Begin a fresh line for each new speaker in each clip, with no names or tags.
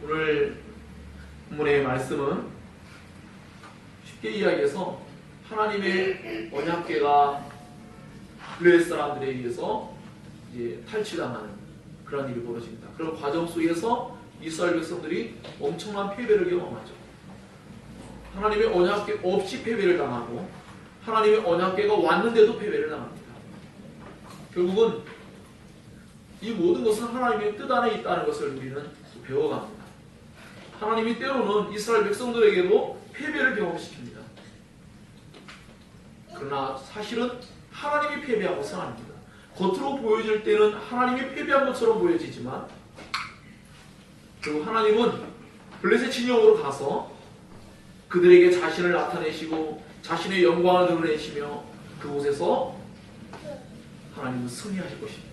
오늘 본문의 말씀은 쉽게 이야기해서 하나님의 언약궤가 블레셋 사람들에 의해서 이제 탈취당하는 그런 일이 벌어집니다. 그런 과정 속에서 이스라엘 백성들이 엄청난 패배를 경험하죠. 하나님의 언약궤 없이 패배를 당하고 하나님의 언약궤가 왔는데도 패배를 당합니다. 결국은 이 모든 것은 하나님의 뜻 안에 있다는 것을 우리는 배워갑니다. 하나님이 때로는 이스라엘 백성들에게도 패배를 경험시킵니다. 그러나 사실은 하나님이 패배한 것은 아닙니다. 겉으로 보여질 때는 하나님이 패배한 것처럼 보여지지만 결국 하나님은 블레셋 진영으로 가서 그들에게 자신을 나타내시고 자신의 영광을 드러내시며 그곳에서 하나님은 승리하실 것입니다.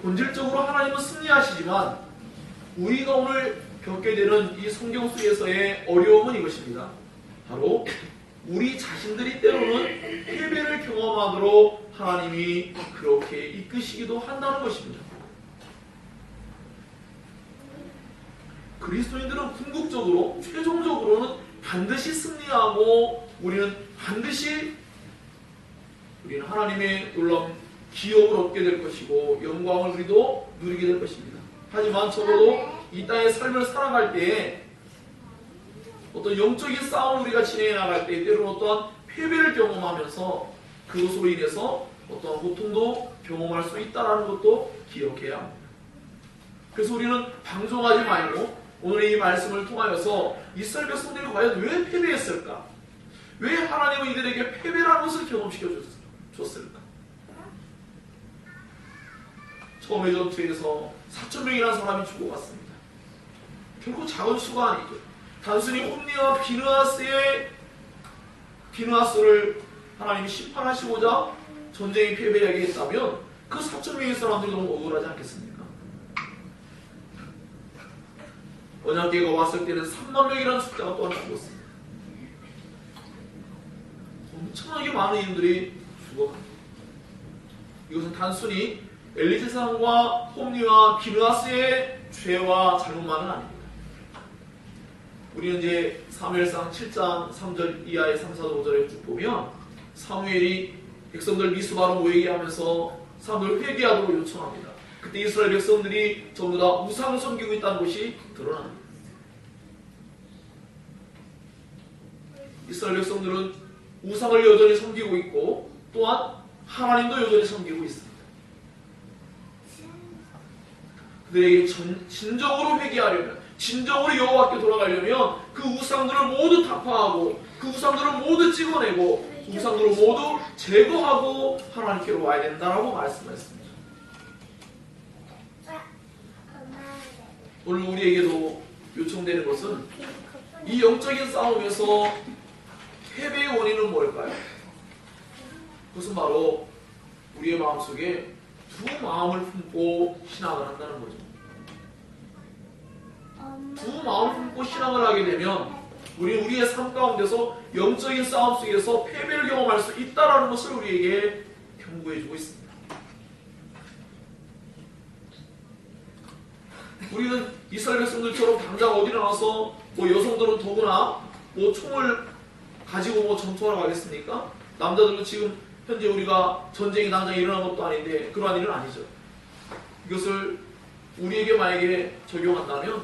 본질적으로 하나님은 승리하시지만 우리가 오늘 겪게 되는 이 성경 속에서의 어려움은 이것입니다. 바로 우리 자신들이 때로는 패배를 경험하도록 하나님이 그렇게 이끄시기도 한다는 것입니다. 그리스도인들은 궁극적으로 최종적으로는 반드시 승리하고 우리는 하나님의 놀라운 기업을 얻게 될 것이고 영광을 우리도 누리게 될 것입니다. 하지만 적어도 이 땅의 삶을 살아갈 때에 어떤 영적인 싸움을 우리가 진행해 나갈 때 때로는 어떠한 패배를 경험하면서 그것으로 인해서 어떠한 고통도 경험할 수 있다는 것도 기억해야 합니다. 그래서 우리는 방종하지 말고 오늘 이 말씀을 통하여서 이스라엘 백성들이 과연 왜 패배했을까? 왜 하나님은 이들에게 패배라는 것을 경험시켜 줬을까? 처음의 전투에서 4,000명이라는 사람이 죽어갔습니다. 결코 작은 수가 아니죠. 단순히 홈리와 비느하스를 하나님이 심판하시고자 전쟁이 패배하게 했다면 그 4,000명의 사람들이 너무 억울하지 않겠습니까? 언약궤가 왔을 때는 3만 명이라는 숫자가 또한 죽었습니다. 엄청나게 많은 인들이 죽어갑니다. 이것은 단순히 엘리세상과 홈리와 비느하스의 죄와 잘못만은 아닙니다. 우리는 이제 사무엘상 7장 3절 이하의 3, 4, 5절에 쭉 보면 사무엘이 백성들 미스바로 모이게 하면서 사람들 회개하도록 요청합니다. 그때 이스라엘 백성들이 전부 다 우상을 섬기고 있다는 것이 드러납니다. 이스라엘 백성들은 우상을 여전히 섬기고 있고 또한 하나님도 여전히 섬기고 있습니다. 그들에게 진정으로 회개하려면 진정으로 여호와께 돌아가려면 그 우상들을 모두 타파하고 그 우상들을 모두 찍어내고 그 우상들을 모두 제거하고 하나님께로 와야 된다라고 말씀하셨습니다. 오늘 우리에게도 요청되는 것은 이 영적인 싸움에서 패배의 원인은 뭘까요? 그것은 바로 우리의 마음속에 두 마음을 품고 신앙을 한다는 거죠. 두 마음을 품고 신앙을 하게 되면 우리의 삶 가운데서 영적인 싸움 속에서 패배를 경험할 수 있다는 것을 우리에게 경고해주고 있습니다. 우리는 이스라엘 백성들처럼 당장 어디 나가서 여성들은 더구나 총을 가지고 전투하러 가겠습니까? 남자들도 지금 현재 우리가 전쟁이 당장 일어난 것도 아닌데 그러한 일은 아니죠. 이것을 우리에게 만약에 적용한다면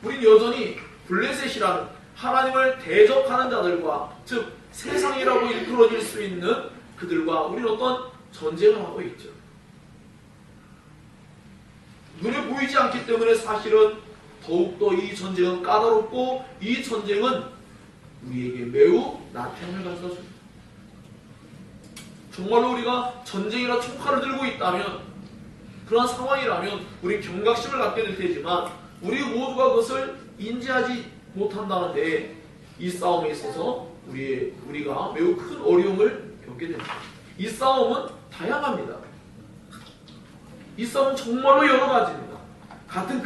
우린 여전히 블레셋이라는 하나님을 대적하는 자들과 즉 세상이라고 일컬어질 수 있는 그들과 우리는 어떤 전쟁을 하고 있죠. 눈에 보이지 않기 때문에 사실은 더욱더 이 전쟁은 까다롭고 이 전쟁은 우리에게 매우 나태함을 가져다 줍니다. 정말로 우리가 전쟁이나 총칼을 들고 있다면 그러한 상황이라면 우리 경각심을 갖게 될 테지만 우리 모두가 그것을 인지하지 못한다는데 이 싸움에 있어서 우리가 매우 큰 어려움을 겪게 됩니다. 이 싸움은 다양합니다. 이 싸움은 정말로 여러 가지입니다. 같은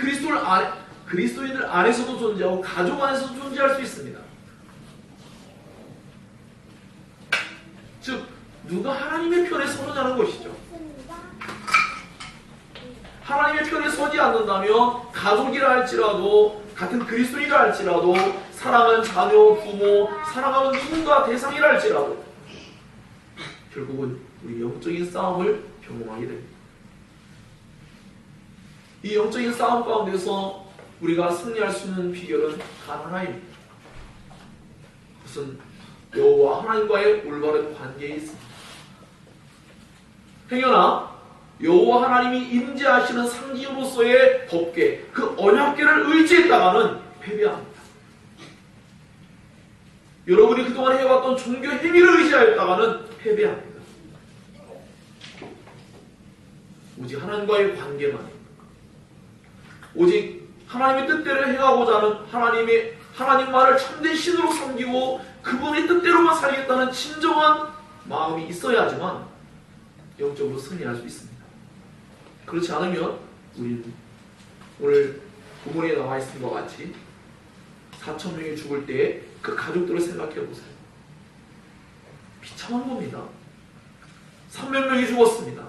그리스도인들 안에서도 존재하고 가족 안에서도 존재할 수 있습니다. 즉 누가 하나님의 편에 서느냐는 것이죠. 하나님의 편에 서지 않는다면 가족이라 할지라도 같은 그리스도인이라 할지라도 사랑하는 자녀, 부모, 사랑하는 누군가 대상이라 할지라도 결국은 우리 영적인 싸움을 경험하게 됩니다. 이 영적인 싸움 가운데서 우리가 승리할 수 있는 비결은 단 하나입니다. 그것은 여호와 하나님과의 올바른 관계에 있습니다. 행여나 여호와 하나님이 임재하시는 상징으로서의 법궤, 그 언약궤를 의지했다가는 패배합니다. 여러분이 그동안 해왔던 종교 행위를 의지하였다가는 패배합니다. 오직 하나님과의 관계만, 오직 하나님의 뜻대로 해가고자 하는 하나님만을 참된 신으로 섬기고 그분의 뜻대로만 살겠다는 진정한 마음이 있어야지만 영적으로 승리할 수 있습니다. 그렇지 않으면 우리는 오늘 본문에 나와 있는 것 같이 4,000명이 죽을 때 그 가족들을 생각해 보세요. 비참한 겁니다. 300명이 죽었습니다.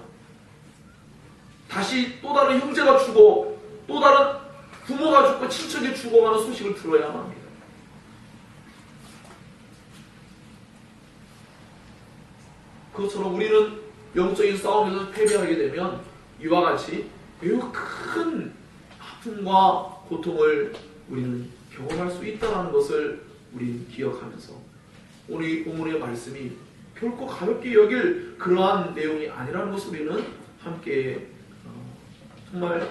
다시 또 다른 형제가 죽어, 또 다른 부모가 죽고 친척이 죽어가는 소식을 들어야만 합니다. 그것처럼 우리는 영적인 싸움에서 패배하게 되면 이와 같이 매우 큰 아픔과 고통을 우리는 경험할 수 있다는 것을 우리는 기억하면서 오늘 이 본문의 말씀이 결코 가볍게 여길 그러한 내용이 아니라는 것을 우리는 함께 정말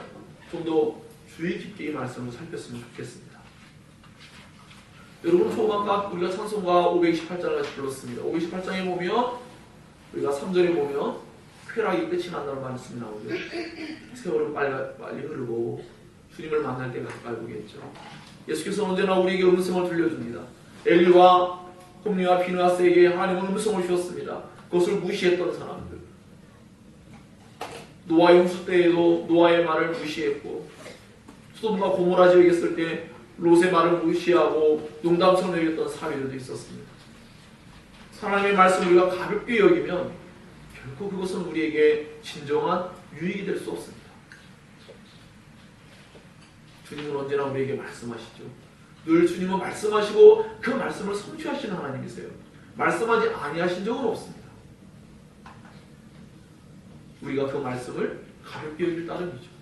좀 더 주의 깊게 이 말씀을 살폈으면 좋겠습니다. 여러분, 초반과 우리가 찬송가 528장을 같이 불렀습니다. 528장에 보면 우리가 3절에 보면 쾌락이 끝이 난다는 말씀이 나오죠. 세월은 빨리 흐르고 주님을 만날 때가 가까이 오겠죠. 예수께서 언제나 우리에게 음성을 들려줍니다. 엘리와 홈리와 비느하스에게 하나님은 음성을 주셨습니다. 그것을 무시했던 사람들, 노아 홍수 때에도 노아의 말을 무시했고, 소돔과 고모라 지역에 있을 때 롯의 말을 무시하고 농담처럼 여겼던 사회들도 있었습니다. 하나님의 말씀을 우리가 가볍게 여기면 결코 그것은 우리에게 진정한 유익이 될 수 없습니다. 주님은 언제나 우리에게 말씀하시죠. 늘 주님은 말씀하시고 그 말씀을 성취하시는 하나님이세요. 말씀하지 아니하신 적은 없습니다. 우리가 그 말씀을 가볍게 여길 따름이죠.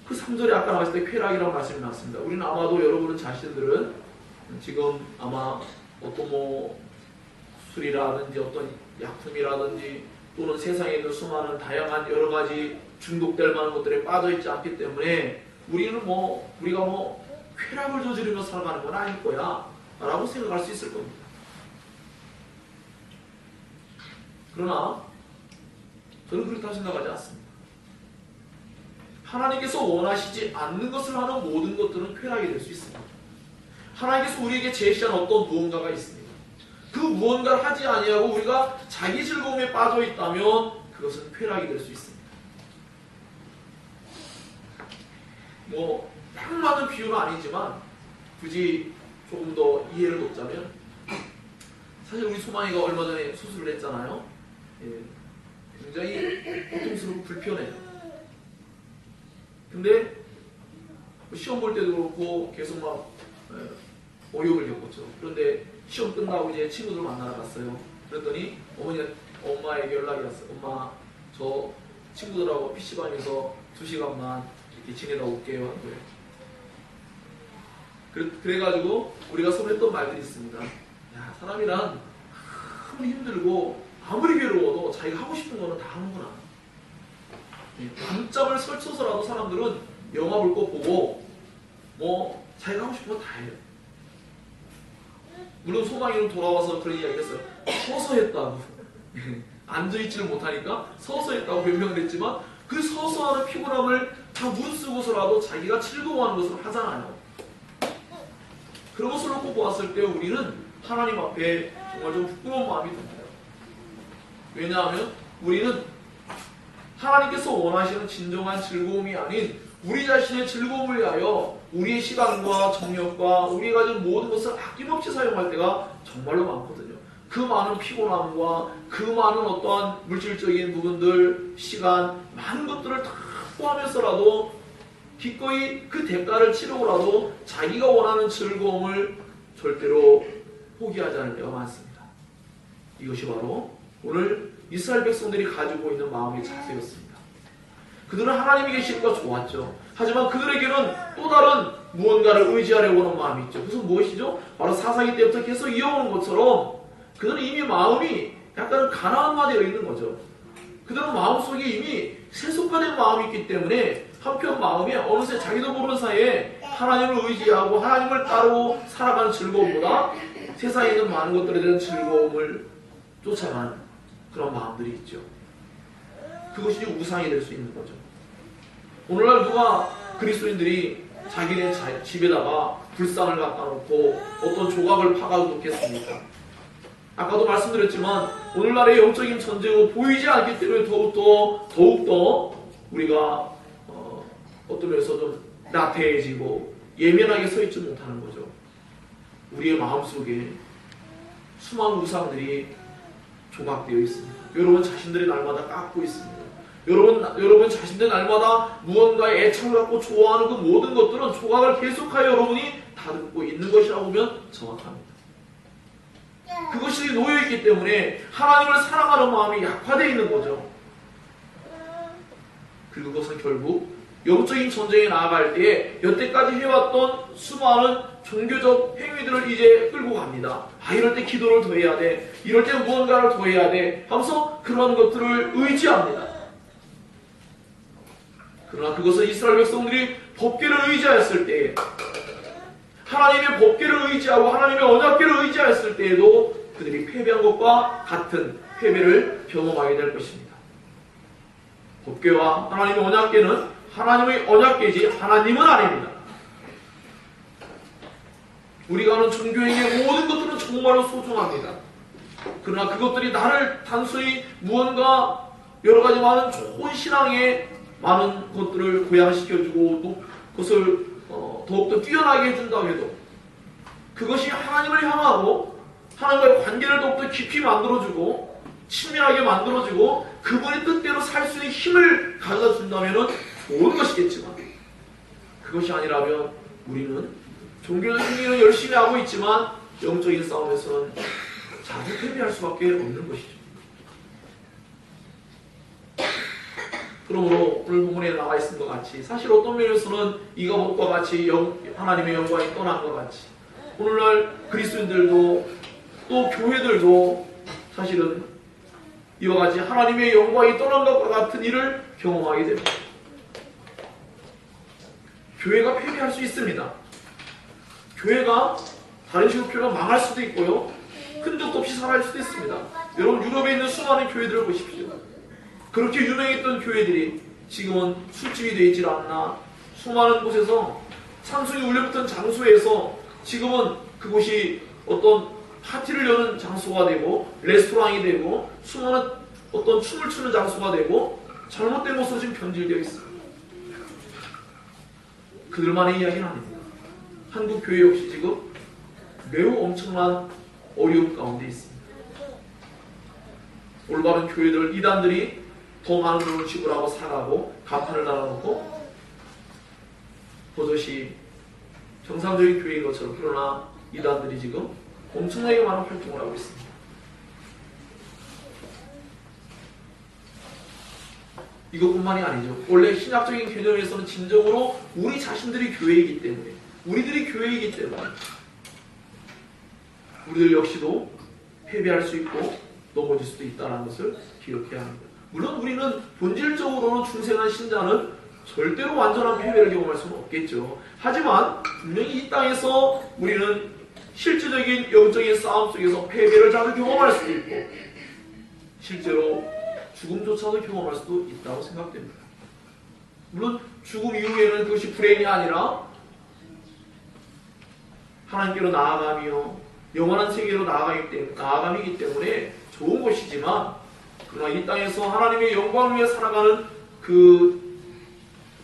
그 3절에 아까 나왔을 때 쾌락이라는 말씀이 나왔습니다. 우리는 아마도 여러분은 자신들은 지금 아마 어떤 술이라든지 어떤 약품이라든지 또는 세상에 있는 수많은 다양한 여러 가지 중독될 만한 것들에 빠져 있지 않기 때문에 우리가 쾌락을 저지르며 살아가는 건 아닐 거야 라고 생각할 수 있을 겁니다. 그러나 저는 그렇다고 생각하지 않습니다. 하나님께서 원하시지 않는 것을 하는 모든 것들은 쾌락이 될 수 있습니다. 하나님께서 우리에게 제시한 어떤 무언가가 있습니다. 그 무언가를 하지 아니하고 우리가 자기 즐거움에 빠져 있다면 그것은 쾌락이 될 수 있습니다. 딱 맞는 비유는 아니지만 굳이 조금 더 이해를 돕자면, 사실 우리 소망이가 얼마 전에 수술을 했잖아요. 굉장히 고통스럽고 불편해요. 근데 시험 볼 때도 그렇고 계속 어려움을 겪었죠. 그런데 시험 끝나고 이제 친구들 만나러 갔어요. 그랬더니 엄마에게 연락이 왔어요. 엄마, 저 친구들하고 PC방에서 2시간만 이렇게 지내다 올게요 하는 거예요. 그래가지고 우리가 서로 했던 말들이 있습니다. 야, 사람이란 아무리 힘들고 아무리 괴로워도 자기가 하고 싶은 거는 다 하는구나. 밤잠을 설쳐서라도 사람들은 영화 볼 거 보고 자기가 하고 싶은 거 다 해요. 물론 소망이는 돌아와서 그런 이야기 했어요. 서서 했다고. 앉아있지를 못하니까 서서 했다고 변명을 했지만 그 서서 하는 피곤함을 다 무릅쓰고서라도 자기가 즐거워하는 것을 하잖아요. 그런 것을 놓고 보았을 때 우리는 하나님 앞에 정말 좀 부끄러운 마음이 듭니다. 왜냐하면 우리는 하나님께서 원하시는 진정한 즐거움이 아닌 우리 자신의 즐거움을 위하여 우리의 시간과 정력과 우리가 가진 모든 것을 아낌없이 사용할 때가 정말로 많거든요. 그 많은 피곤함과 그 많은 어떠한 물질적인 부분들, 시간, 많은 것들을 다 포함해서라도 기꺼이 그 대가를 치르고라도 자기가 원하는 즐거움을 절대로 포기하지 않을 때가 많습니다. 이것이 바로 오늘 이스라엘 백성들이 가지고 있는 마음의 자세였습니다. 그들은 하나님이 계시니까 좋았죠. 하지만 그들에게는 또 다른 무언가를 의지하려고 하는 마음이 있죠. 그것은 무엇이죠? 바로 사사기 때부터 계속 이어오는 것처럼 그들은 이미 마음이 약간 가난화되어 있는 거죠. 그들은 마음속에 이미 세속화된 마음이 있기 때문에 한편 마음에 어느새 자기도 모르는 사이에 하나님을 의지하고 하나님을 따르고 살아가는 즐거움보다 세상에 있는 많은 것들에 대한 즐거움을 쫓아가는 그런 마음들이 있죠. 그것이 우상이 될 수 있는 거죠. 오늘날 누가 그리스도인들이 자기네 집에다가 불상을 갖다 놓고 어떤 조각을 파가지고 놓겠습니까? 아까도 말씀드렸지만 오늘날의 영적인 전쟁은 보이지 않기 때문에 더욱더 우리가 어떤 면에서 좀 나태해지고 예민하게 서 있지 못하는 거죠. 우리의 마음속에 수많은 우상들이 조각되어 있습니다. 여러분 자신들이 날마다 깎고 있습니다. 여러분 자신들 날마다 무언가에 애착을 갖고 좋아하는 그 모든 것들은 조각을 계속하여 여러분이 다듬고 있는 것이라고 보면 정확합니다. 그것이 놓여있기 때문에 하나님을 사랑하는 마음이 약화되어 있는 거죠. 그리고 그것은 결국 영적인 전쟁에 나아갈 때에 여태까지 해왔던 수많은 종교적 행위들을 이제 끌고 갑니다. 이럴 때 기도를 더 해야 돼. 이럴 때 무언가를 더 해야 돼. 하면서 그런 것들을 의지합니다. 그러나 그것은 이스라엘 백성들이 법궤를 의지하였을 때, 하나님의 법궤를 의지하고 하나님의 언약궤를 의지하였을 때에도 그들이 패배한 것과 같은 패배를 경험하게 될 것입니다. 법궤와 하나님의 언약궤는 하나님의 언약궤지 하나님은 아닙니다. 우리가 하는 종교행위의 모든 것들은 정말로 소중합니다. 그러나 그것들이 나를 단순히 무언가 여러 가지 많은 좋은 신앙에 많은 것들을 고양시켜주고 또 그것을 더욱더 뛰어나게 해준다고 해도 그것이 하나님을 향하고 하나님과의 관계를 더욱더 깊이 만들어주고 친밀하게 만들어주고 그분의 뜻대로 살 수 있는 힘을 가져다 준다면 좋은 것이겠지만 그것이 아니라면 우리는 종교적 행위는 열심히 하고 있지만 영적인 싸움에서는 자주 패배할 수밖에 없는 것이죠. 그러므로 오늘 본문에 나와 있는 것 같이 사실 어떤 면에서는 이가봇과 같이 하나님의 영광이 떠난 것 같이 오늘날 그리스도인들도 또 교회들도 사실은 이와 같이 하나님의 영광이 떠난 것과 같은 일을 경험하게 됩니다. 교회가 패배할 수 있습니다. 교회가 다른 식으로 표현하면 망할 수도 있고요. 흔적도 없이 살아갈 수도 있습니다. 여러분 유럽에 있는 수많은 교회들을 보십시오. 그렇게 유명했던 교회들이 지금은 술집이 되어 있질 않나 수많은 곳에서 찬송이 울려붙은 장소에서 지금은 그곳이 어떤 파티를 여는 장소가 되고 레스토랑이 되고 수많은 어떤 춤을 추는 장소가 되고 잘못된 것으로 지금 변질되어 있습니다. 그들만의 이야기는 아닙니다. 한국 교회 역시 지금 매우 엄청난 어려움 가운데 있습니다. 올바른 교회들, 이단들이 더 많은 돈을 지불하고 사가고 간판을 달아놓고 버젓이 정상적인 교회인 것처럼 그러나 이단들이 지금 엄청나게 많은 활동을 하고 있습니다. 이것뿐만이 아니죠. 원래 신학적인 개념에서는 진정으로 우리 자신들이 교회이기 때문에 우리들이 교회이기 때문에 우리들 역시도 패배할 수 있고 넘어질 수도 있다는 것을 기억해야 합니다. 물론 우리는 본질적으로는 중생한 신자는 절대로 완전한 패배를 경험할 수는 없겠죠. 하지만 분명히 이 땅에서 우리는 실질적인 영적인 싸움 속에서 패배를 자주 경험할 수도 있고 실제로 죽음조차도 경험할 수도 있다고 생각됩니다. 물론 죽음 이후에는 그것이 불행이 아니라 하나님께로 나아가며 영원한 세계로 나아감이기 때문에 좋은 것이지만 그러나 이 땅에서 하나님의 영광을 위해 살아가는 그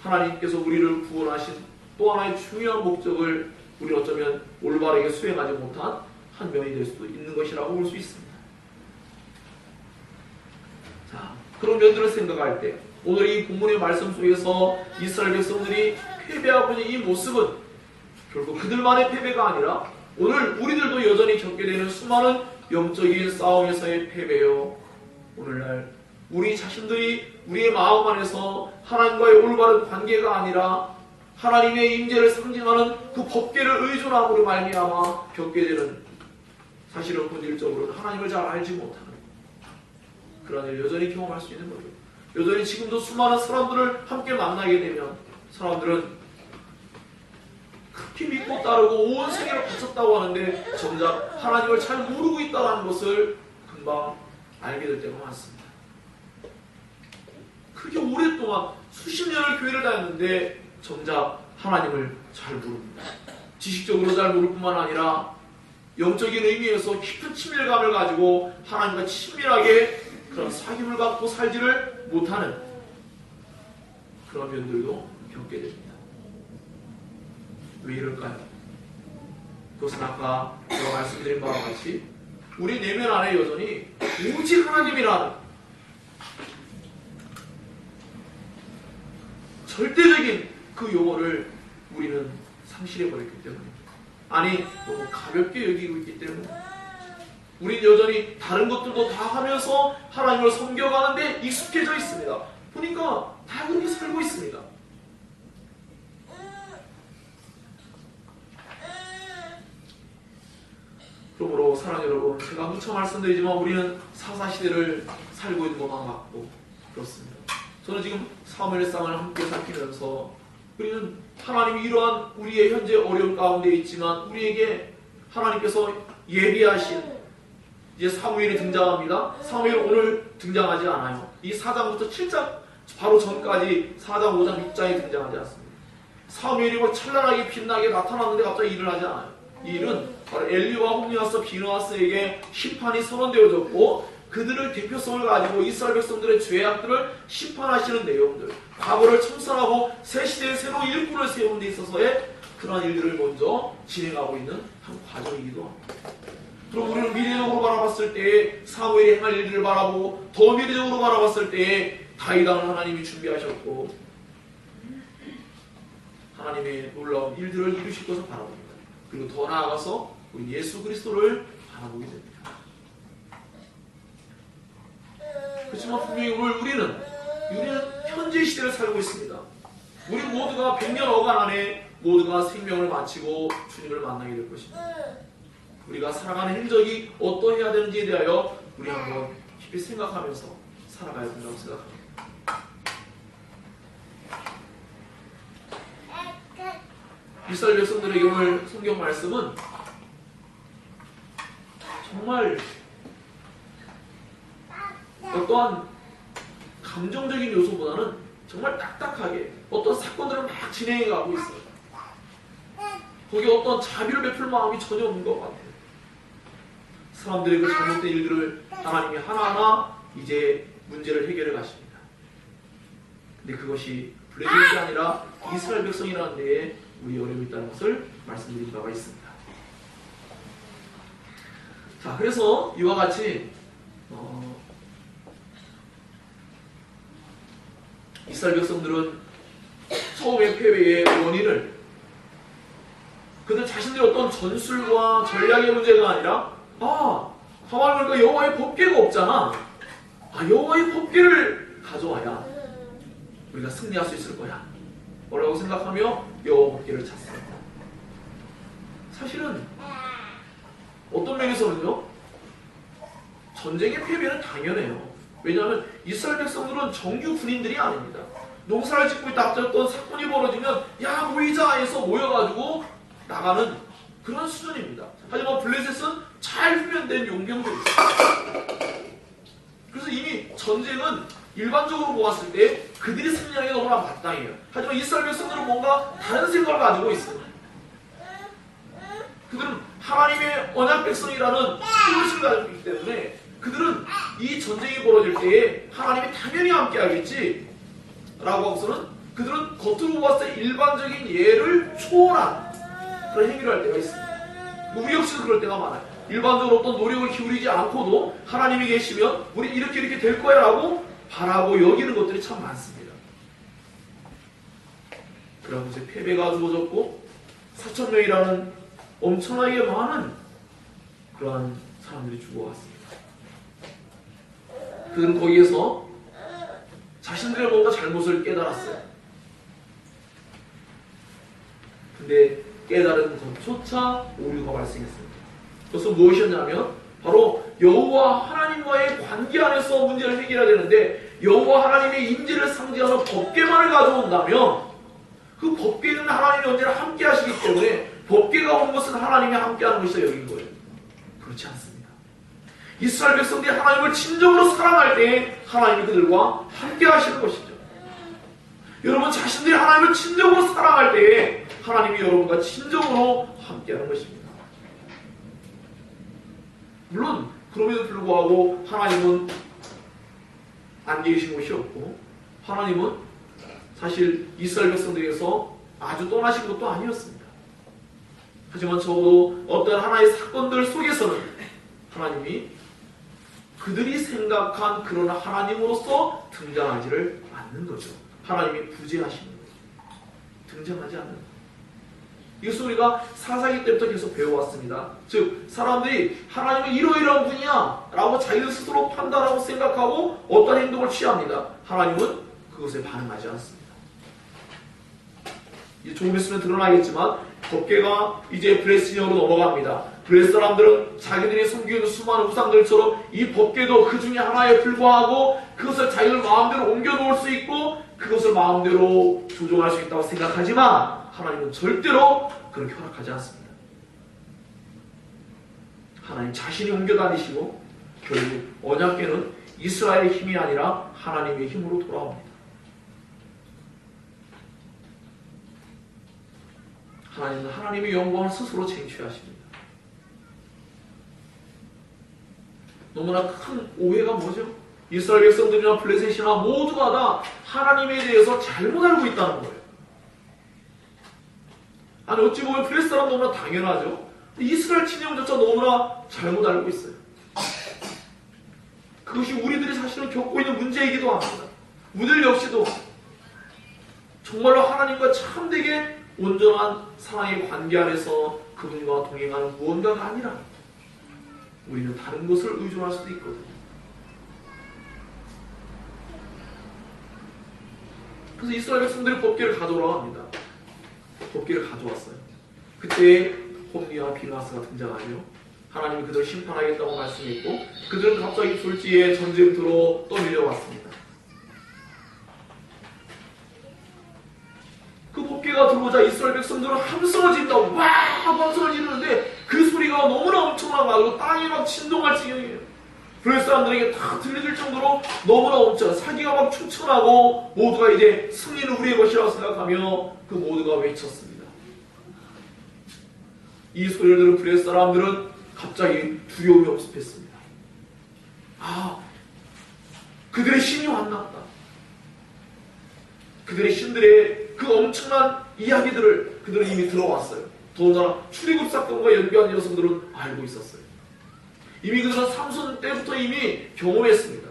하나님께서 우리를 구원하신 또 하나의 중요한 목적을 우리 어쩌면 올바르게 수행하지 못한 한 면이 될 수도 있는 것이라고 볼 수 있습니다. 자, 그런 면들을 생각할 때 오늘 이 본문의 말씀 속에서 이스라엘 백성들이 패배하고 있는 이 모습은 결국 그들만의 패배가 아니라 오늘 우리들도 여전히 겪게 되는 수많은 영적인 싸움에서의 패배요. 오늘날 우리 자신들이 우리의 마음 안에서 하나님과의 올바른 관계가 아니라 하나님의 임재를 상징하는 그 법궤를 의존함으로 말미암아 겪게 되는, 사실은 본질적으로는 하나님을 잘 알지 못하는 그런 일 여전히 경험할 수 있는 거죠. 여전히 지금도 수많은 사람들을 함께 만나게 되면 사람들은 깊이 믿고 따르고 온 세계를 바쳤다고 하는데 정작 하나님을 잘 모르고 있다는 것을 금방 알게 될 때가 많습니다. 그렇게 오랫동안 수십 년을 교회를 다녔는데 정작 하나님을 잘 모릅니다. 지식적으로 잘 모를 뿐만 아니라 영적인 의미에서 깊은 친밀감을 가지고 하나님과 친밀하게 그런 사귐을 갖고 살지를 못하는 그런 면들도 겪게 됩니다. 왜 이럴까요? 그것은 아까 제가 말씀드린 바와 같이 우리 내면 안에 여전히 오직 하나님이라는 절대적인 그 용어를 우리는 상실해버렸기 때문에, 아니 너무 가볍게 여기고 있기 때문에 우리는 여전히 다른 것들도 다 하면서 하나님을 섬겨가는데 익숙해져 있습니다. 보니까 다 그렇게 살고 있습니다. 그러므로 사랑하는 여러분, 제가 무차 말씀드리지만 우리는 사사시대를 살고 있는 것만 같고 그렇습니다. 저는 지금 사무엘상을 함께 살피면서 우리는 하나님이 이러한 우리의 현재 어려움 가운데 있지만 우리에게 하나님께서 예비하신, 이제 사무엘이 등장합니다. 사무엘 오늘 등장하지 않아요. 이 4장부터 7장 바로 전까지 4장, 5장, 6장이 등장하지 않습니다. 사무엘이 뭐 찬란하게 빛나게 나타났는데 갑자기 일을 하지 않아요. 이 일은 바로 엘리와 홈리아스, 비느하스에게 심판이 선언되어졌고 그들을 대표성을 가지고 이스라엘 백성들의 죄악들을 심판하시는 내용들, 과거를 청산하고 새 시대의 새로운 일꾼을 세우는 데 있어서의 그러한 일들을 먼저 진행하고 있는 한 과정이기도 합니다. 그럼 우리는 미래적으로 바라봤을 때에 사무엘이 행할 일들을 바라보고 더 미래적으로 바라봤을 때에 다윗 왕을 하나님이 준비하셨고 하나님의 놀라운 일들을 이루실 것을 바라봅니다. 그리고 더 나아가서 우리 예수 그리스도를 바라보게 됩니다. 그렇지만 분명히 오늘 우리는 현재 시대를 살고 있습니다. 우리 모두가 100년 어간 안에 모두가 생명을 마치고 주님을 만나게 될 것입니다. 우리가 살아가는 행적이 어떠해야 되는지에 대하여 우리 한번 깊이 생각하면서 살아가야 된다고 생각합니다. 이스라엘 백성들에게 오늘 성경 말씀은 정말 어떠한 감정적인 요소보다는 정말 딱딱하게 어떤 사건들을 막 진행해 가고 있어요. 거기에 어떤 자비를 베풀 마음이 전혀 없는 것 같아요. 사람들의 그 잘못된 일들을 하나님이 하나하나 이제 문제를 해결해 가십니다. 근데 그것이 블레셋이 아니라 이스라엘 백성이라는 데에 우리 어려움이 있다는 것을 말씀드린 바가 있습니다. 자, 그래서 이와 같이 이스라엘 백성들은 처음의 패배의 원인을 그들 자신들의 어떤 전술과 전략의 문제가 아니라 가만히 보니까 여호와의 법궤가 없잖아. 여호와의 법궤를 가져와야 우리가 승리할 수 있을 거야 라고 생각하며 여호와 법궤를 찾습니다. 사실은 어떤 면에서는요, 전쟁의 패배는 당연해요. 왜냐하면 이스라엘 백성들은 정규 군인들이 아닙니다. 농사를 짓고 있다 어떤 사건이 벌어지면 야 모이자 해서 모여가지고 나가는 그런 수준입니다. 하지만 블레셋은 잘 훈련된 용병들이 있어요. 그래서 이미 전쟁은 일반적으로 보았을 때 그들이 승리하는 게 너무나 마땅해요. 하지만 이스라엘 백성들은 뭔가 다른 생각을 가지고 있어요. 그들은 하나님의 언약 백성이라는 뜻을 가지고 있기 때문에 그들은 이 전쟁이 벌어질 때에 하나님이 당연히 함께 하겠지 라고 하고서는 그들은 겉으로 봤을 때 일반적인 예를 초월한 그런 행위를 할 때가 있습니다. 우리 역시도 그럴 때가 많아요. 일반적으로 어떤 노력을 기울이지 않고도 하나님이 계시면 우리 이렇게 될 거야 라고 바라고 여기는 것들이 참 많습니다. 그런 곳에 패배가 주어졌고 4,000명이라는 엄청나게 많은 그러한 사람들이 죽어갔습니다. 그들은 거기에서 자신들의 뭔가 잘못을 깨달았어요. 근데 깨달은 것조차 오류가 발생했습니다. 그것은 무엇이었냐면 바로 여호와 하나님과의 관계 안에서 문제를 해결해야 되는데 여호와 하나님의 임재를 상징하는 법궤만을 가져온다면 그 법궤는 하나님이 언제나 함께 하시기 때문에 법궤가 온 것은 하나님이 함께 하는 것이다 여긴 거예요. 그렇지 않습니다. 이스라엘 백성들이 하나님을 진정으로 사랑할 때 하나님이 그들과 함께 하시는 것이죠. 여러분 자신들이 하나님을 진정으로 사랑할 때에 하나님이 여러분과 진정으로 함께 하는 것입니다. 물론 그럼에도 불구하고 하나님은 안 계신 곳이 없고 하나님은 사실 이스라엘 백성들에게서 아주 떠나신 것도 아니었습니다. 하지만 적어도 어떤 하나의 사건들 속에서는 하나님이 그들이 생각한 그런 하나님으로서 등장하지를 않는 거죠. 하나님이 부재하시는 거죠. 등장하지 않는 거죠. 이것을 우리가 사사기 때부터 계속 배워왔습니다. 즉 사람들이 하나님은 이러이러한 분이야 라고 자기들 스스로 판단하고 생각하고 어떤 행동을 취합니다. 하나님은 그것에 반응하지 않습니다. 이제 조금 있으면 드러나겠지만 법궤가 이제 블레스인으로 넘어갑니다. 블레스 사람들은 자기들이 섬기고 있는 수많은 우상들처럼 이 법궤도 그 중에 하나에 불과하고 그것을 자기들 마음대로 옮겨놓을 수 있고 그것을 마음대로 조종할 수 있다고 생각하지만 하나님은 절대로 그렇게 허락하지 않습니다. 하나님 자신이 옮겨 다니시고 결국 언약궤는 이스라엘의 힘이 아니라 하나님의 힘으로 돌아옵니다. 하나님은 하나님의 영광을 스스로 쟁취하십니다. 너무나 큰 오해가 뭐죠? 이스라엘 백성들이나 블레셋이나 모두가 다 하나님에 대해서 잘못 알고 있다는 거예요. 아니 어찌 보면 블레셋 사람 너무나 당연하죠. 이스라엘 진영조차 너무나 잘못 알고 있어요. 그것이 우리들이 사실은 겪고 있는 문제이기도 합니다. 우리들 역시도 정말로 하나님과 참되게 온전한 사랑의 관계 안에서 그분과 동행하는 무언가가 아니라 우리는 다른 것을 의존할 수도 있거든요. 그래서 이스라엘 백성들이 법궤를 가져오라고 합니다. 법궤를 가져왔어요. 그때 홈리와 비나스가 등장하며 하나님이 그들을 심판하겠다고 말씀했고 그들은 갑자기 졸지에 전쟁터로 떠밀려왔습니다. 그 법궤가 들어오자 이스라엘 백성들은 함성을 지른다. 와! 함성을 지르는데 그 소리가 너무나 엄청나고 땅이 막 진동할 지경이에요. 블레셋 사람들에게 다 들려질 정도로 너무나 엄청나 사기가 막 충천하고 모두가 이제 승리는 우리의 것이라고 생각하며 그 모두가 외쳤습니다. 이 소리를 들은 블레셋 사람들은 갑자기 두려움이 엄습했습니다. 아, 그들의 신이 왔나보다. 그들의 신들의 그 엄청난 이야기들을 그들은 이미 들어왔어요. 더군다나 출애굽 사건과 연관한 녀석들은 알고 있었어요. 이미 그들은 삼손 때부터 이미 경험했습니다.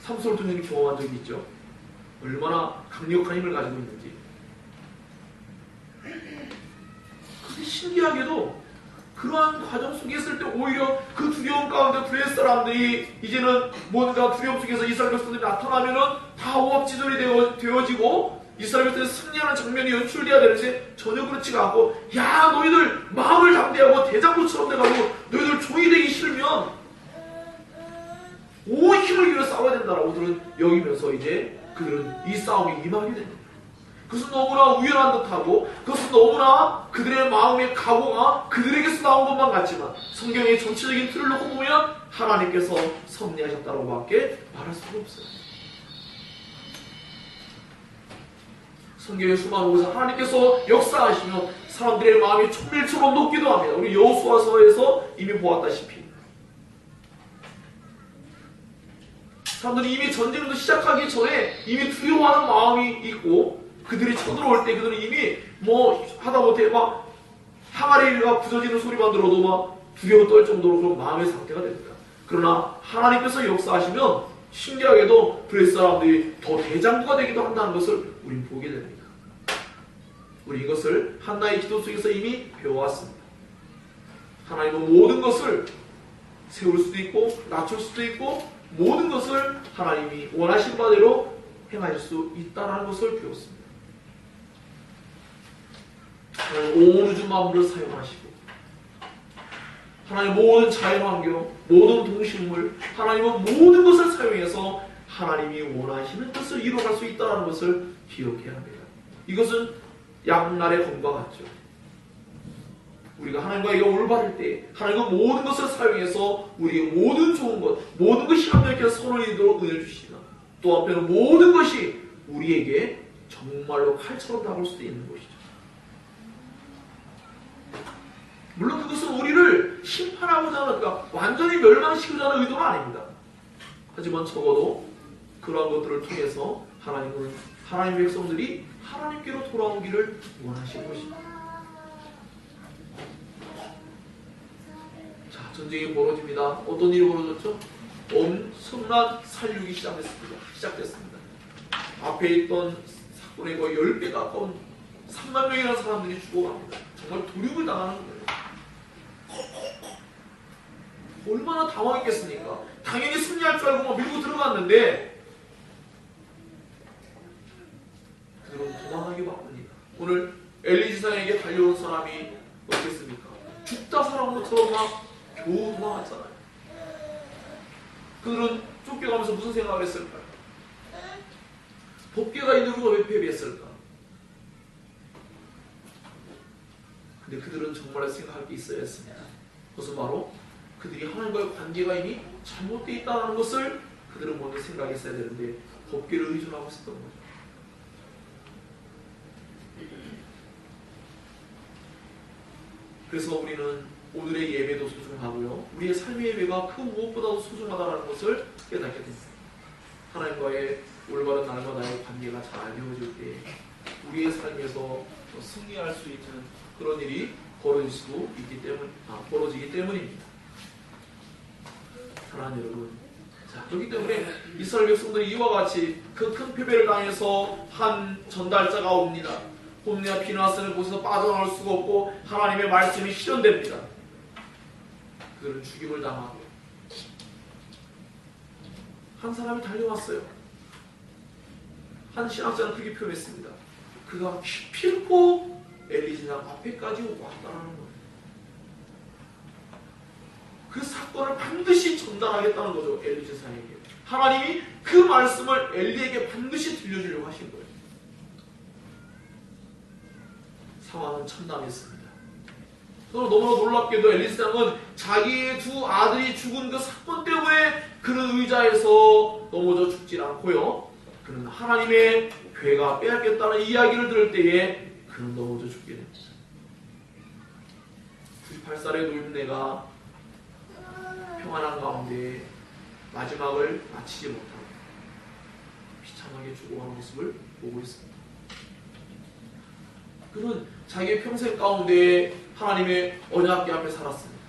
삼손을 통해 경험한 적이 있죠. 얼마나 강력한 힘을 가지고 있는지. 그런데 신기하게도 그러한 과정 속에 있을 때 오히려 그 두려움 가운데 블레셋 사람들이 이제는 뭔가 두려움 속에서 이스라엘 백성들이 나타나면은 다 오합지졸이 되어지고 이스라엘 백성들이 승리하는 장면이 연출돼야 되는데 전혀 그렇지가 않고 야 너희들 마음을 담대하고 대장부처럼 돼가지고 너희들 종이 되기 싫으면 온 힘을 기울여 싸워야 된다라고 그들은 여기면서 이제 그들은 이 싸움에 임하게 됩니다. 그것은 너무나 우연한 듯하고 그것은 너무나 그들의 마음의 각오가 그들에게서 나온 것만 같지만 성경의 전체적인 틀을 놓고 보면 하나님께서 섭리하셨다고밖에 말할 수가 없어요. 성경의 수많은 곳에서 하나님께서 역사하시며 사람들의 마음이 촛밀처럼 녹기도 합니다. 우리 여호수아서에서 이미 보았다시피 사람들이 이미 전쟁도 시작하기 전에 이미 두려워하는 마음이 있고 그들이 쳐들어올 때 그들은 이미 뭐 하다못해 막 항아리가 부서지는 소리만 들어도 막 두려워 떨 정도로 그런 마음의 상태가 됩니다. 그러나 하나님께서 역사하시면 신기하게도 블레셋 사람들이 더 대장부가 되기도 한다는 것을 우린 보게 됩니다. 우리 이것을 한나의 기도 속에서 이미 배워왔습니다. 하나님은 모든 것을 세울 수도 있고 낮출 수도 있고 모든 것을 하나님이 원하신 바대로 행하실 수 있다는 것을 배웠습니다. 하나님 온 우주 만물을 사용하시고 하나님 모든 자연환경, 모든 동식물, 하나님은 모든 것을 사용해서 하나님이 원하시는 것을 이루어갈 수 있다는 것을 기억해야 합니다. 이것은 양날의 검과 같죠. 우리가 하나님과 이가 올바를 때 하나님은 모든 것을 사용해서 우리의 모든 좋은 것, 모든 것이 하나님께 선을 이루도록 은혜를 주시나 또 한편은 모든 것이 우리에게 정말로 칼처럼 다가올 수도 있는 것이죠. 물론 그것은 우리를 심판하고자 하는, 그러니까 완전히 멸망시키고자 하는 의도는 아닙니다. 하지만 적어도 그러한 것들을 통해서 하나님은 하나님의 백성들이 하나님께로 돌아오기를 원하시는 것입니다. 자, 전쟁이 벌어집니다. 어떤 일이 벌어졌죠? 엄청난 살육이 시작됐습니다. 앞에 있던 사건의 거의 10배 가까운 3만 명이라는 사람들이 죽어갑니다. 정말 도륙을 당하는 거예요. 얼마나 당황했겠습니까? 당연히 승리할 줄 알고 막 밀고 들어갔는데 그들은 도망하기 바쁩니다. 오늘 엘리사에게 달려온 사람이 어떻겠습니까? 죽다 살아온 것처럼 막 겨우 도망갔잖아요. 그들은 쫓겨가면서 무슨 생각을 했을까요? 법궤가 있는 우리가 왜 패배했을까? 근데 그들은 정말 생각할 게 있어야 했습니다. 그것은 바로 그들이 하나님과의 관계가 이미 잘못되어 있다는 것을 그들은 먼저 생각했어야 되는데 법궤를 의존하고 있었던 거죠. 그래서 우리는 오늘의 예배도 소중하고요. 우리의 삶의 예배가 그 무엇보다도 소중하다는 것을 깨닫게 됩니다. 하나님과의 올바른 날마다의 관계가 잘 이루어질 때 우리의 삶에서 승리할 수 있는 그런 일이 벌어지기 때문입니다. 사랑하는 여러분, 자, 그렇기 때문에 이스라엘 백성들이 이와 같이 그 큰 패배를 당해서 한 전달자가 옵니다. 홈리와 비느하스는 곳에서 빠져나올 수가 없고 하나님의 말씀이 실현됩니다. 그들은 죽임을 당하고 한 사람이 달려왔어요. 한 신학자는 그렇게 표현했습니다. 그가 기필코 엘리사장 앞에까지 왔다는 거예요. 그 사건을 반드시 전달하겠다는 거죠. 엘리사에게. 하나님이 그 말씀을 엘리에게 반드시 들려주려고 하신 거예요. 상황은 참담했습니다. 너무나 놀랍게도 엘리사장은 자기의 두 아들이 죽은 그 사건 때문에 그는 의자에서 넘어져 죽질 않고요. 그는 하나님의 괴가 빼앗겼다는 이야기를 들을 때에 그는 넘어져 죽게 됩니다. 98살의 노임네가 평안한 가운데 마지막을 마치지 못하고 비참하게 죽어가는 모습을 보고 있습니다. 그는 자기의 평생 가운데 하나님의 언약궤 앞에 살았습니다.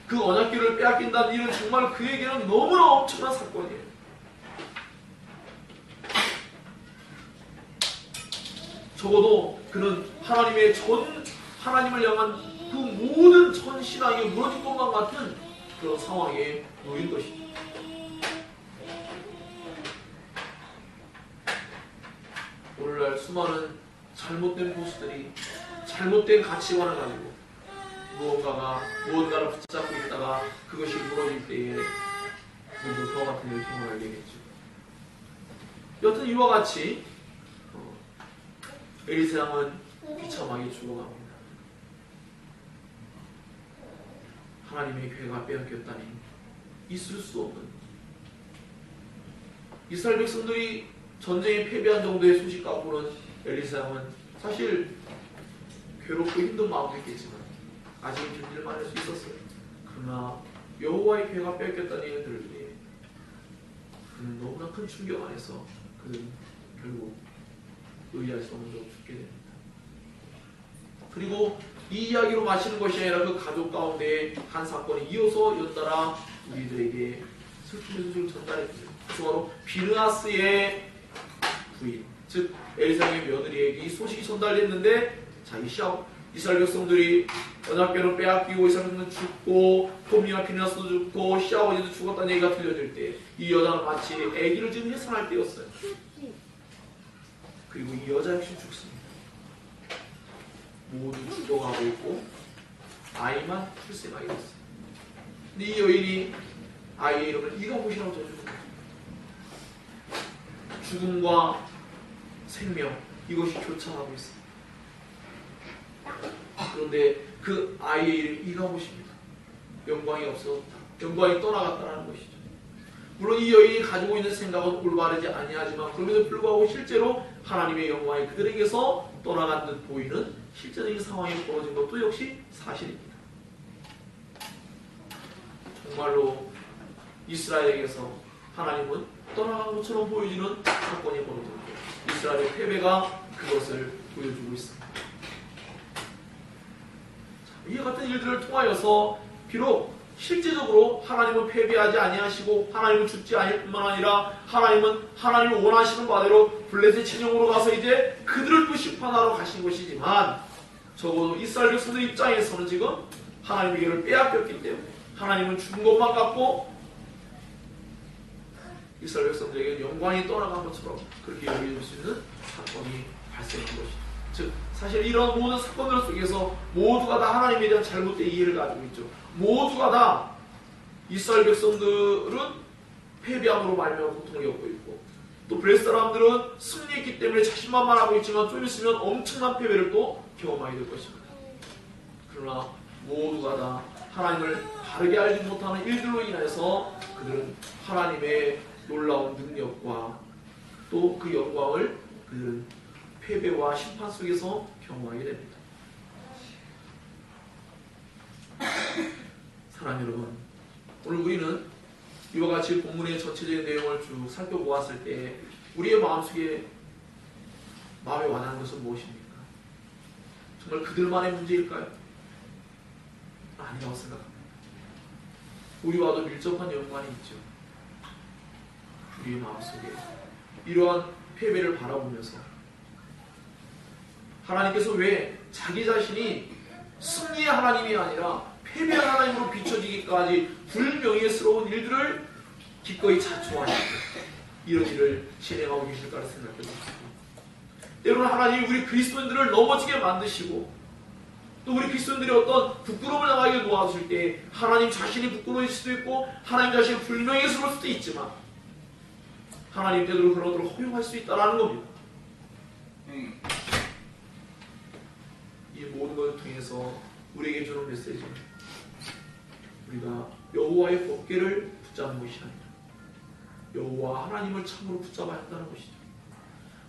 그 언약궤를 빼앗긴다는 일은 정말 그에게는 너무나 엄청난 사건이에요. 적어도 그는 하나님을 향한 그 모든 전 신앙이 무너질 것만 같은 그런 상황에 놓인 것이죠. 오늘날 수많은 잘못된 보수들이 잘못된 가치관을 가지고 무언가를 붙잡고 있다가 그것이 무너질 때에 모두 그와 같은 일통을 알게 되겠죠. 여튼 이와 같이 엘리사장은 비참하게 죽어갑니다. 하나님의 괴가 빼앗겼다니 있을 수 없는, 이스라엘 백성들이 전쟁에 패배한 정도의 소식 갖고는 엘리사장은 사실 괴롭고 힘든 마음도 있겠지만 아직은 견딜 만할 수 있었어요. 그러나 여호와의 괴가 빼앗겼다는 얘기를 들을 때 그는 너무나 큰 충격 안에서 그는 결국 의지할 수 없는 적으로 죽게 됩니다. 그리고 이 이야기로 마치는 것이 아니라 그 가족 가운데 한 사건이 이어서 연달아 우리들에게 슬픔의 소식을 전달했죠. 그래서 바로 비느하스의 부인, 즉 엘사의 며느리에게 이 소식이 전달됐는데, 자, 이스라엘 백성들이 언약궤를 빼앗기고 이스라엘 백성들은 죽고 홈리와 비느하스도 죽고 시아버지도 죽었다는 얘기가 들려질 때 이 여자는 마치 아기를 지금 해산할 때였어요. 그리고 이 여자 역시 죽습니다. 모두 죽어가고 있고 아이만 출생하게 됐어요. 근데 이 여인이 아이의 이름을 이가봇이라고 적어주는 거죠. 죽음과 생명, 이것이 교차하고 있습니다. 그런데 그 아이의 이름이 이가봇입니다. 영광이 없어졌다, 영광이 떠나갔다는 것이죠. 물론 이 여인이 가지고 있는 생각은 올바르지 아니하지만 그럼에도 불구하고 실제로 하나님의 영광이 그들에게서 떠나간 듯 보이는 실제적인 상황이 벌어진 것도 역시 사실입니다. 정말로 이스라엘에게서 하나님은 떠나간 것처럼 보여지는 사건이 벌어졌고 이스라엘의 패배가 그것을 보여주고 있습니다. 이와 같은 일들을 통하여서 비록 실제적으로 하나님은 패배하지 아니하시고 하나님은 죽지 않을 뿐만 아니라 하나님은 하나님을 원하시는 바대로 블레셋 진영으로 가서 이제 그들을 또 심판하러 가신 것이지만 적어도 이스라엘 백성들 입장에서는 지금 하나님에게를 빼앗겼기 때문에 하나님은 죽은 것만 같고 이스라엘 백성들에게 영광이 떠나간 것처럼 그렇게 여겨질 수 있는 사건이 발생한 것이죠. 즉 사실 이런 모든 사건들 속에서 모두가 다 하나님에 대한 잘못된 이해를 가지고 있죠. 모두가 다 이스라엘 백성들은 패배함으로 말미암아 고통을 겪고 있고 또 블레셋 사람들은 승리했기 때문에 자신만만하고 있지만 좀 있으면 엄청난 패배를 또 경험하게 될 것입니다. 그러나 모두가 다 하나님을 바르게 알지 못하는 일들로 인해서 그들은 하나님의 놀라운 능력과 또 그 영광을 그들은 패배와 심판 속에서 경험하게 됩니다. 사랑하는 여러분, 오늘 우리는 이와 같이 본문의 전체적인 내용을 쭉 살펴보았을 때 우리의 마음속에 마음에 와닿는 것은 무엇입니까? 정말 그들만의 문제일까요? 아니라고 생각합니다. 우리와도 밀접한 연관이 있죠. 우리의 마음속에 이러한 패배를 바라보면서 하나님께서 왜 자기 자신이 승리의 하나님이 아니라 패배의 하나님으로 비춰지기까지 불명예스러운 일들을 기꺼이 자초하시고 이런 일을 진행하고 계실까 생각해 봅니다. 때로는 하나님이 우리 그리스도인들을 넘어지게 만드시고 또 우리 그리스도인들이 어떤 부끄러움을 당하게 놓아줄 때 하나님 자신이 부끄러워질 수도 있고 하나님 자신이 불명예스러울 수도 있지만 하나님 때로 그런 것들을 허용할 수 있다는 겁니다. 이 모든 것을 통해서 우리에게 주는 메시지는 우리가 여호와의 법궤를 붙잡는 것이 아니라 여호와 하나님을 참으로 붙잡아야 한다는 것이죠.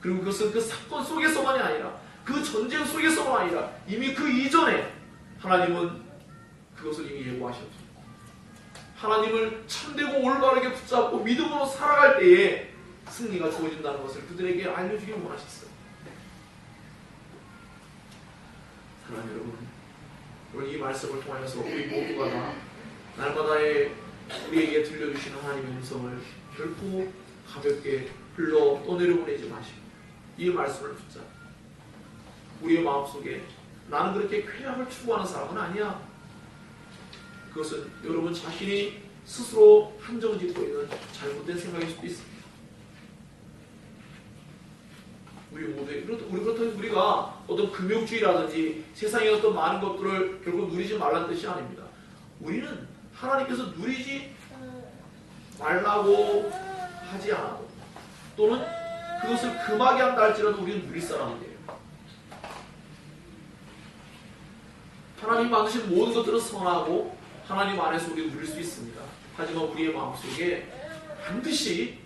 그리고 그것은 그 사건 속에서만이 아니라 그 전쟁 속에서만 아니라 이미 그 이전에 하나님은 그것을 이미 예고하셨죠. 하나님을 참되고 올바르게 붙잡고 믿음으로 살아갈 때에 승리가 주어진다는 것을 그들에게 알려주길 원하셨어요. 사랑하는 여러분, 오늘 이 말씀을 통하여서 우리 모두가 다 날마다의 우리에게 들려주시는 하나님의 음성을 결코 가볍게 흘러 떠내려보내지 마시고 이 말씀을 붙잡고 우리의 마음속에 나는 그렇게 쾌락을 추구하는 사람은 아니야. 그것은 여러분 자신이 스스로 한정짓고 있는 잘못된 생각일 수도 있습니다. 그렇다고 우리가 어떤 금욕주의라든지 세상의 어떤 많은 것들을 결국 누리지 말라는 뜻이 아닙니다. 우리는 하나님께서 누리지 말라고 하지 않아도 또는 그것을 금하게 한다 할지라도 우리는 누릴 사람이에요. 하나님 만드신 모든 것들은 선하고 하나님 안에서 우리가 누릴 수 있습니다. 하지만 우리의 마음속에 반드시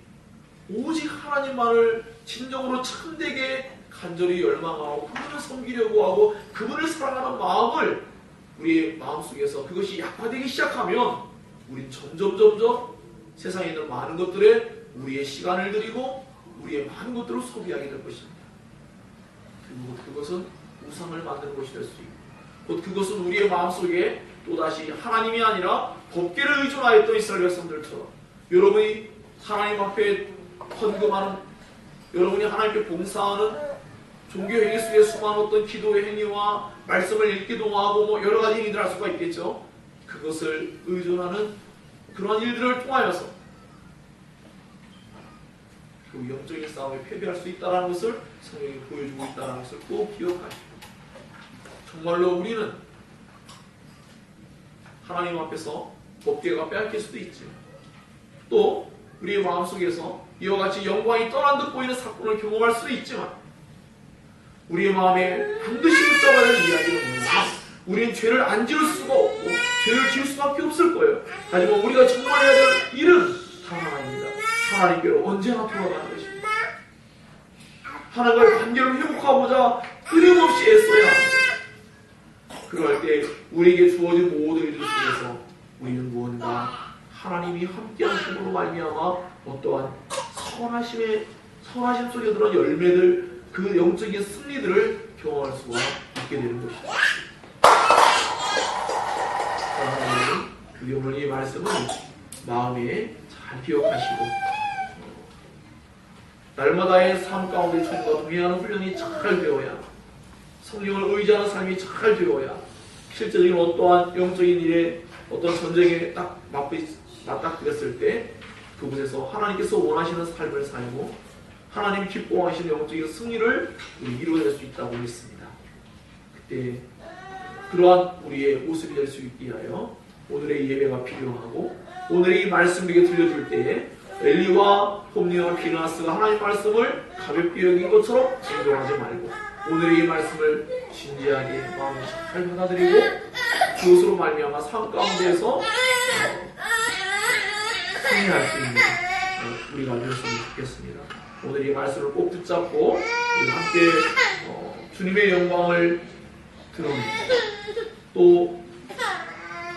오직 하나님만을 진정으로 참되게 간절히 열망하고 그분을 섬기려고 하고 그분을 사랑하는 마음을 우리의 마음속에서 그것이 약화되기 시작하면 우린 점점 세상에 있는 많은 것들에 우리의 시간을 들이고 우리의 많은 것들을 소비하게 될 것입니다. 그리고 그것은 우상을 만드는 것이 될 수 있고 곧 그것은 우리의 마음속에 또다시 하나님이 아니라 법궤를 의존하였던 이스라엘 백성들처럼 여러분이 하나님 앞에 헌금하는, 여러분이 하나님께 봉사하는 종교 행위 속에 수많은 어떤 기도의 행위와 말씀을 읽기도 하고 뭐 여러 가지 행위들 할 수가 있겠죠. 그것을 의존하는 그러한 일들을 통하여서 그 영적인 싸움에 패배할 수 있다는 것을 성경이 보여주고 있다는 것을 꼭 기억하시고, 정말로 우리는 하나님 앞에서 법궤가 빼앗길 수도 있지만 또 우리의 마음속에서 이와 같이 영광이 떠난 듯 보이는 사건을 경험할 수도 있지만 우리의 마음에 반드시 붙잡아야 할 이야기는 뭐냐면 우리는 죄를 안 지을 수가 없고 죄를 지을 수밖에 없을 거예요. 하지만 우리가 정말 해야 될 일은 하나님입니다. 하나님께로 언제나 돌아가는 것입니다. 하나님과의 관계를 회복하고자 끊임없이 애써야 합니다. 그럴 때 우리에게 주어진 모든 일들 속에서 우리는 무언가 하나님이 함께하심으로 말미암아 어떠한 선하심 속에 들어간 열매들, 그 영적인 승리들을 경험할 수가 있게 되는 것입니다. 하나님, 그 어머니의 말씀은 마음에 잘 기억하시고 날마다의 삶 가운데 주님과 동행하는 훈련이 잘 되어야, 성령을 의지하는 삶이 잘 되어야 실제적인 어떠한 영적인 일에 어떤 전쟁에 딱 맞닥뜨렸을 때 그곳에서 하나님께서 원하시는 삶을 살고 하나님 기뻐하시는 영적인 승리를 이루어낼 수 있다고 믿습니다. 그때 그러한 우리의 모습이 될 수 있게 하여 오늘의 예배가 필요하고 오늘의 이 말씀 우리에게 들려줄 때에 엘리와 홈리와 피느하스가 하나님 말씀을 가볍게 여긴 것처럼 진정하지 말고 오늘의 이 말씀을 진지하게 마음을 잘 받아들이고 그것으로 말미암아 삶 가운데에서 승리할 수 있는 우리가 되었으면 좋겠습니다. 오늘 이 말씀을 꼭 붙잡고 우리가 함께 주님의 영광을 드러내고 또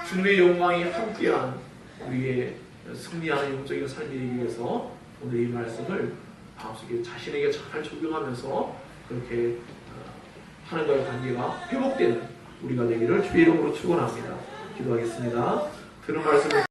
주님의 영광이 함께한 우리의 승리하는 영적인 삶이 되기 위해서 오늘 이 말씀을 마음속에 자신에게 잘 적용하면서 그렇게 하나님과의 관계가 회복되는 우리가 되기를 주의 이름으로 축원합니다. 기도하겠습니다. 들은 말씀을